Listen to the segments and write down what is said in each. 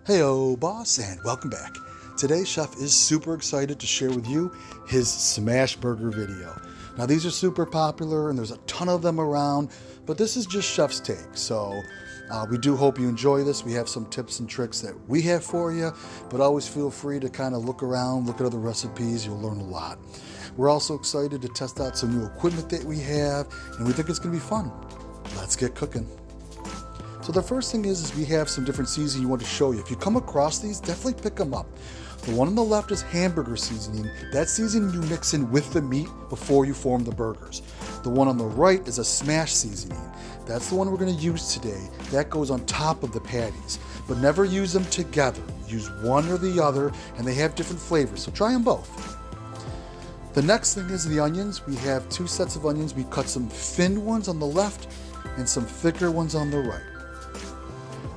Heyo, boss, and welcome back. Today, Chef is super excited to share with you his smash burger video. Now, these are super popular and there's a ton of them around, but this is just Chef's take. So we do hope you enjoy this. We have some tips and tricks that we have for you, but always feel free to kind of look around, look at other recipes. You'll learn a lot. We're also excited to test out some new equipment that we have, and we think it's going to be fun. Let's get cooking. So the first thing is we have some different seasoning we want to show you. If you come across these, definitely pick them up. The one on the left is hamburger seasoning. That seasoning you mix in with the meat before you form the burgers. The one on the right is a smash seasoning. That's the one we're going to use today. That goes on top of the patties. But never use them together. Use one or the other, and they have different flavors, so try them both. The next thing is the onions. We have two sets of onions. We cut some thin ones on the left and some thicker ones on the right.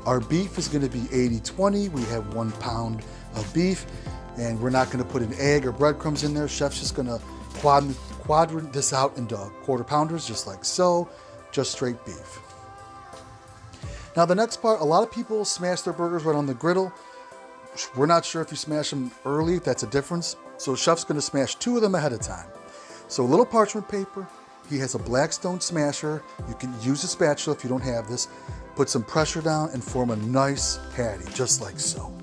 Our beef is going to be 80-20. We have 1 pound of beef, and we're not going to put an egg or breadcrumbs in there. Chef's just going to quadrant this out into quarter pounders, just like so, just straight beef. Now the next part, a lot of people smash their burgers right on the griddle. We're not sure if you smash them early, if that's a difference. So Chef's going to smash 2 of them ahead of time. So a little parchment paper. He has a Blackstone smasher. You can use a spatula if you don't have this. Put some pressure down and form a nice patty, just like so.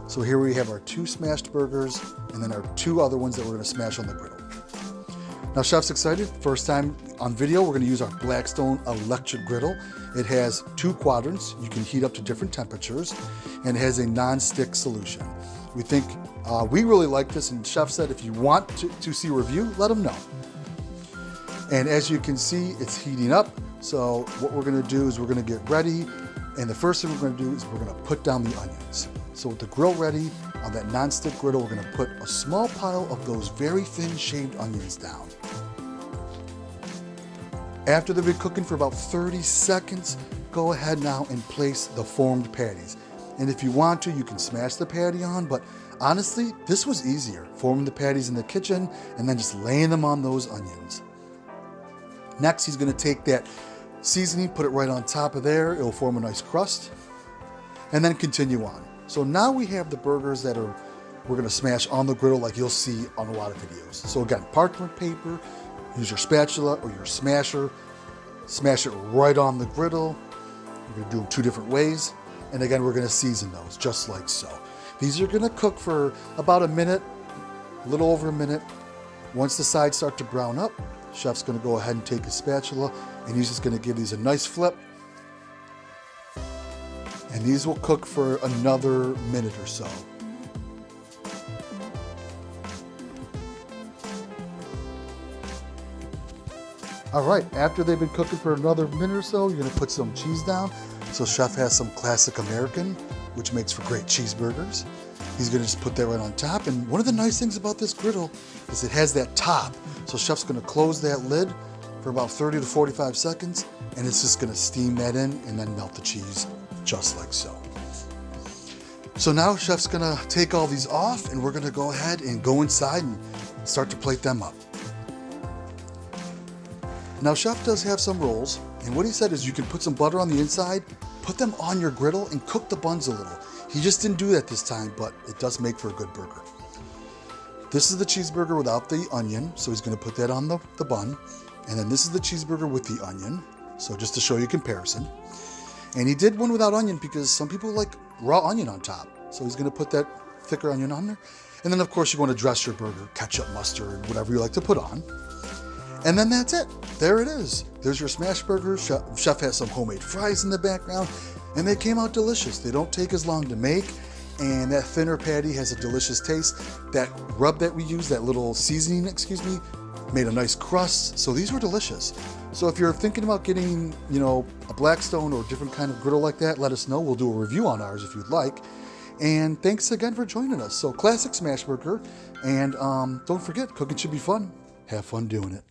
So here we have our 2 smashed burgers and then our 2 other ones that we're going to smash on the griddle. Now Chef's excited. First time on video, we're going to use our Blackstone electric griddle. It has 2 quadrants. You can heat up to different temperatures, and it has a non-stick solution. We think we really like this, and Chef said if you want to see a review, let him know. And as you can see, it's heating up. So what we're gonna do is we're gonna get ready. And the first thing we're gonna do is we're gonna put down the onions. So with the grill ready, on that non-stick griddle, we're gonna put a small pile of those very thin shaved onions down. After they've been cooking for about 30 seconds, go ahead now and place the formed patties. And if you want to, you can smash the patty on, but honestly, this was easier, forming the patties in the kitchen and then just laying them on those onions. Next, he's gonna take that seasoning, put it right on top of there. It'll form a nice crust, and then continue on. So now we have the burgers that we're gonna smash on the griddle like you'll see on a lot of videos. So again, parchment paper, use your spatula or your smasher, smash it right on the griddle. We're gonna do them 2 different ways. And again, we're gonna season those just like so. These are gonna cook for about a minute, a little over a minute. Once the sides start to brown up, Chef's gonna go ahead and take a spatula, and he's just gonna give these a nice flip. And these will cook for another minute or so. All right, after they've been cooking for another minute or so, you're gonna put some cheese down. So Chef has some classic American, which makes for great cheeseburgers. He's gonna just put that right on top. And one of the nice things about this griddle is it has that top. So Chef's gonna close that lid for about 30 to 45 seconds, and it's just gonna steam that in and then melt the cheese just like so. So now Chef's gonna take all these off, and we're gonna go ahead and go inside and start to plate them up. Now Chef does have some rolls, and what he said is you can put some butter on the inside, put them on your griddle, and cook the buns a little. He just didn't do that this time, but it does make for a good burger. This is the cheeseburger without the onion, so he's gonna put that on the bun. And then this is the cheeseburger with the onion, so just to show you comparison. And he did one without onion because some people like raw onion on top. So he's gonna put that thicker onion on there. And then of course you wanna dress your burger, ketchup, mustard, whatever you like to put on. And then that's it, there it is. There's your smash burger. Chef has some homemade fries in the background, and they came out delicious. They don't take as long to make, and that thinner patty has a delicious taste. That rub that we use, that little seasoning, made a nice crust. So these were delicious. So if you're thinking about getting, a Blackstone or a different kind of griddle like that, let us know. We'll do a review on ours if you'd like. And thanks again for joining us. So classic smash burger, and don't forget, cooking should be fun. Have fun doing it.